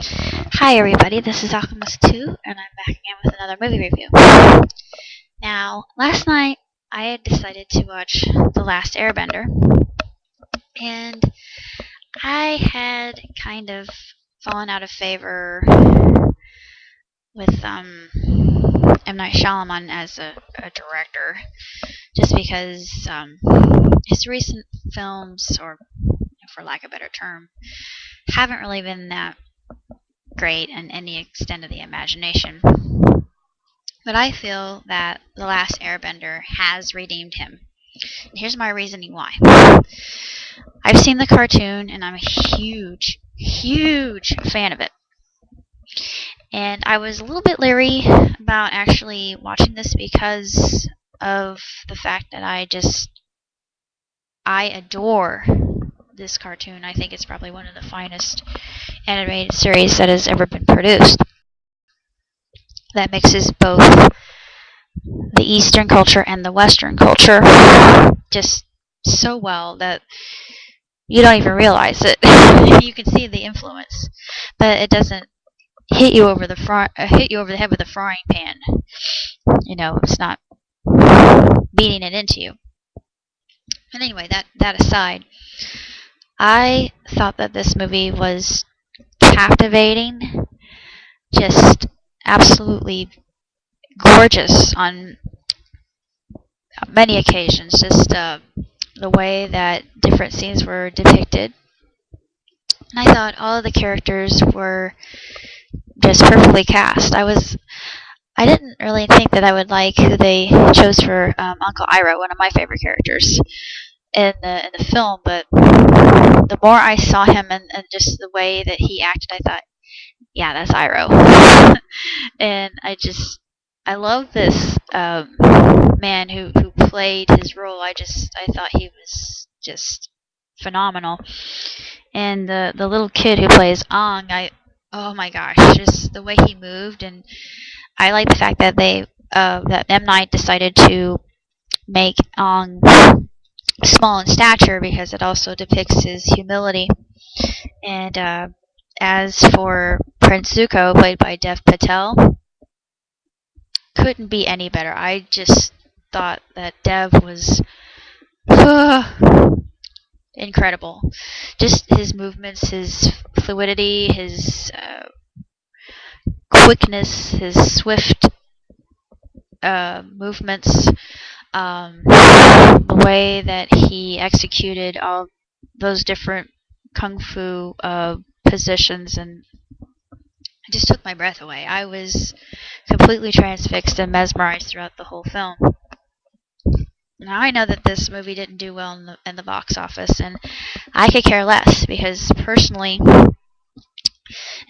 Hi everybody, this is Alchemist2, and I'm back again with another movie review. Now, last night I had decided to watch The Last Airbender, and I had kind of fallen out of favor with M. Night Shyamalan as a director, just because his recent films, or for lack of a better term, haven't really been that great in any extent of the imagination. But I feel that The Last Airbender has redeemed him. And here's my reasoning why. I've seen the cartoon, and I'm a huge fan of it. And I was a little bit leery about actually watching this because of the fact that I adore this cartoon. I think it's probably one of the finest animated series that has ever been produced. That mixes both the Eastern culture and the Western culture just so well that you don't even realize it. You can see the influence, but it doesn't hit you over the head with a frying pan. It's not beating it into you. And anyway, that aside, I thought that this movie was captivating, just absolutely gorgeous on many occasions. Just the way that different scenes were depicted. And I thought all of the characters were just perfectly cast. I didn't really think that I would like who they chose for Uncle Iroh, one of my favorite characters in the film, but the more I saw him and just the way that he acted, I thought, yeah, that's Iroh. And I love this man who played his role. I thought he was just phenomenal. And the little kid who plays Ong, oh my gosh, just the way he moved. And I like the fact that that M. Night decided to make Ong small in stature because it also depicts his humility. And as for Prince Zuko, played by Dev Patel, couldn't be any better. I just thought that Dev was incredible. Just his movements, his fluidity, his quickness, his swift movements, the way that he executed all those different kung fu positions, and it just took my breath away. I was completely transfixed and mesmerized throughout the whole film. Now I know that this movie didn't do well in the box office, and I could care less because personally, and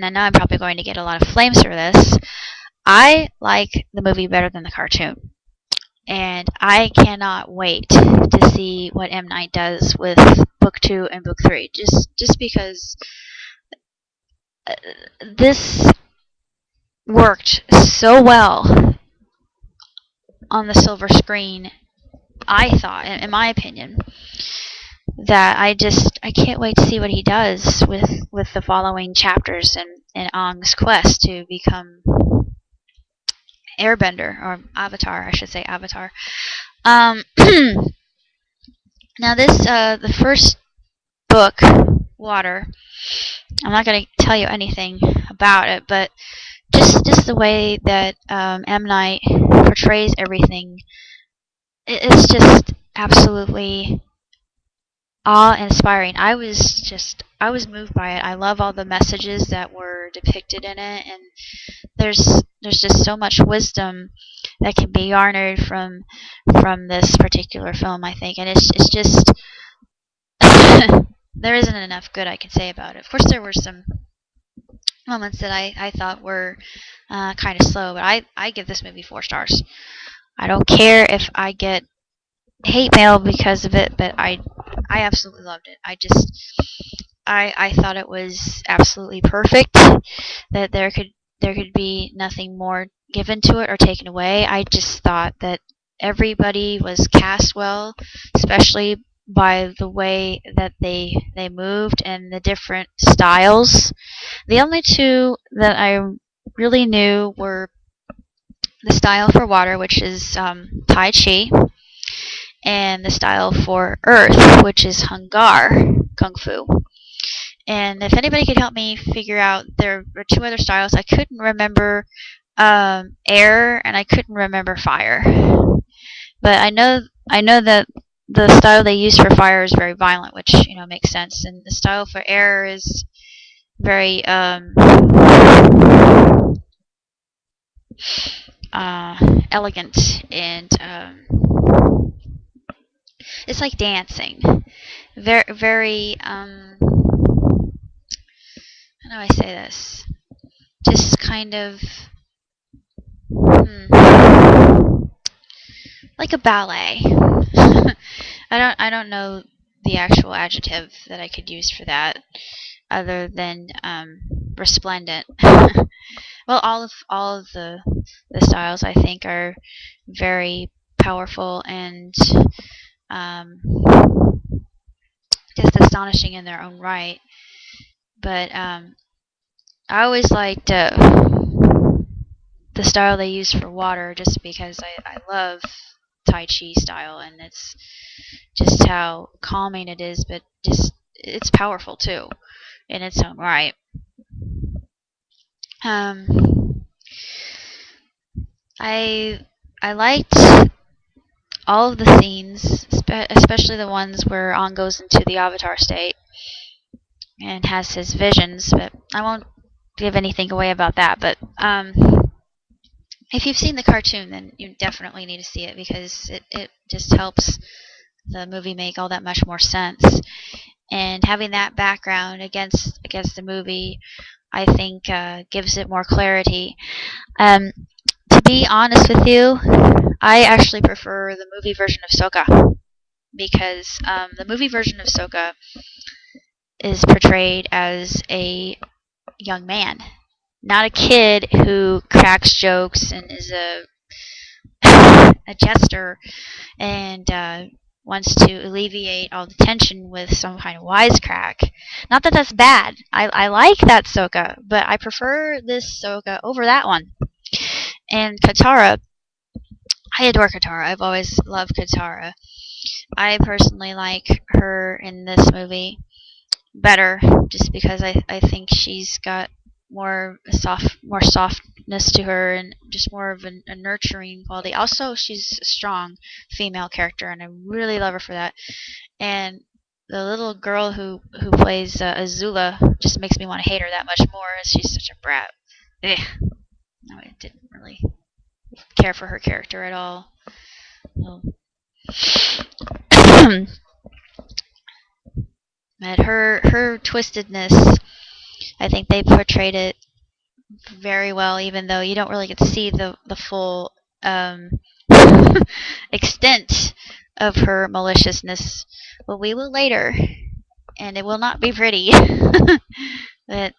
I know I'm probably going to get a lot of flames for this, I like the movie better than the cartoon. And I cannot wait to see what M. Night does with Book 2 and Book 3. Just because this worked so well on the silver screen, I thought, in my opinion, that I can't wait to see what he does with the following chapters in Ong's quest to become Airbender, or Avatar, I should say Avatar. Now this, the first book, Water, I'm not going to tell you anything about it, but just the way that M. Night portrays everything, it's just absolutely awe-inspiring. I was moved by it. I love all the messages that were depicted in it, and there's just so much wisdom that can be garnered from this particular film, I think. And it's just there isn't enough good I can say about it. Of course, there were some moments that I thought were kind of slow, but I give this movie 4 stars. I don't care if I get hate mail because of it, but I absolutely loved it. I thought it was absolutely perfect, that there could be nothing more given to it or taken away. I just thought that everybody was cast well, especially by the way that they moved and the different styles The only two that I really knew were the style for water, which is Tai Chi, and the style for earth, which is Hungar Kung Fu. And if anybody could help me figure out, there were two other styles. I couldn't remember air, and I couldn't remember fire. But I know that the style they use for fire is very violent, which makes sense, and the style for air is very elegant, and it's like dancing. Very how do I say this? Just kind of like a ballet. I don't know the actual adjective that I could use for that, other than resplendent. Well, all of the styles I think are very powerful and just astonishing in their own right. But I always liked the style they use for water, just because I love Tai Chi style, and it's just how calming it is, but just it's powerful too in its own right. I I liked all of the scenes, especially the ones where Aang goes into the Avatar state and has his visions. But I won't give anything away about that. But if you've seen the cartoon, then you definitely need to see it, because it just helps the movie make all that much more sense. And having that background against the movie, I think gives it more clarity. To be honest with you, I actually prefer the movie version of Sokka, because the movie version of Sokka is portrayed as a young man, not a kid who cracks jokes and is a jester and wants to alleviate all the tension with some kind of wisecrack. Not that that's bad. I like that Sokka, but I prefer this Sokka over that one. And Katara, I adore Katara. I've always loved Katara. I personally like her in this movie better, just because I think she's got more softness to her, and just more of a nurturing quality. Also, she's a strong female character, and I really love her for that. And the little girl who plays Azula just makes me want to hate her that much more, as she's such a brat. Ugh. No, I didn't really care for her character at all. Well, but her twistedness, I think they portrayed it very well, even though you don't really get to see the full extent of her maliciousness. But we will later, and it will not be pretty. But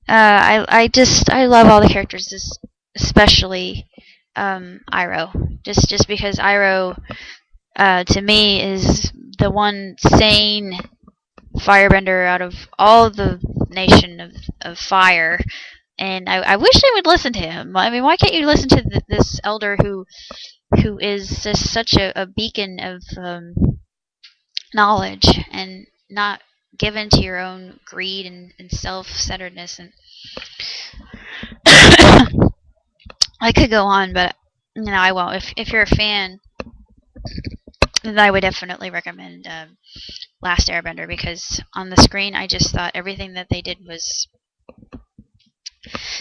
I love all the characters, especially Iroh. Just because Iroh, to me, is the one sane firebender out of all the nation of fire. And I wish they would listen to him. I mean, why can't you listen to this elder who is just such a beacon of knowledge, and not given to your own greed and self-centeredness? And I could go on, but I won't. If you're a fan, then I would definitely recommend Last Airbender, because on the screen I just thought everything that they did was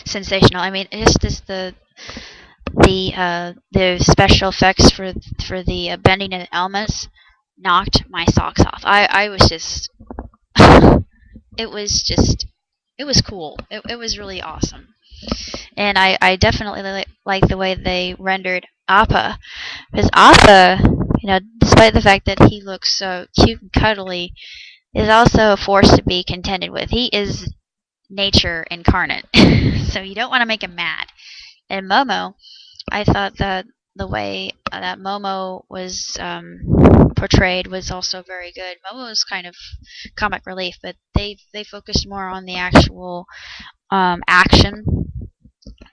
sensational. I mean, it's just the special effects for the bending and elements knocked my socks off. I was just it was cool. It was really awesome. And I definitely like the way they rendered Appa, because Appa, despite the fact that he looks so cute and cuddly, is also a force to be contended with. He is nature incarnate, so you don't want to make him mad. And Momo, I thought that the way that Momo was portrayed was also very good. Momo was kind of comic relief, but they focused more on the actual action,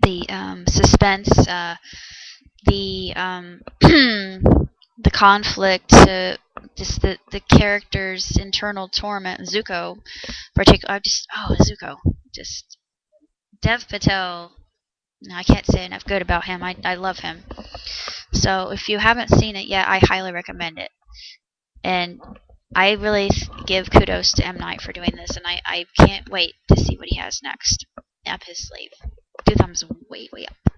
the suspense, the the conflict, just the character's internal torment. Zuko, particular, Zuko, just Dev Patel. No, I can't say enough good about him. I love him. So if you haven't seen it yet, I highly recommend it. And I really give kudos to M. Night for doing this, and I can't wait to see what he has next up his sleeve. 2 thumbs way, way up.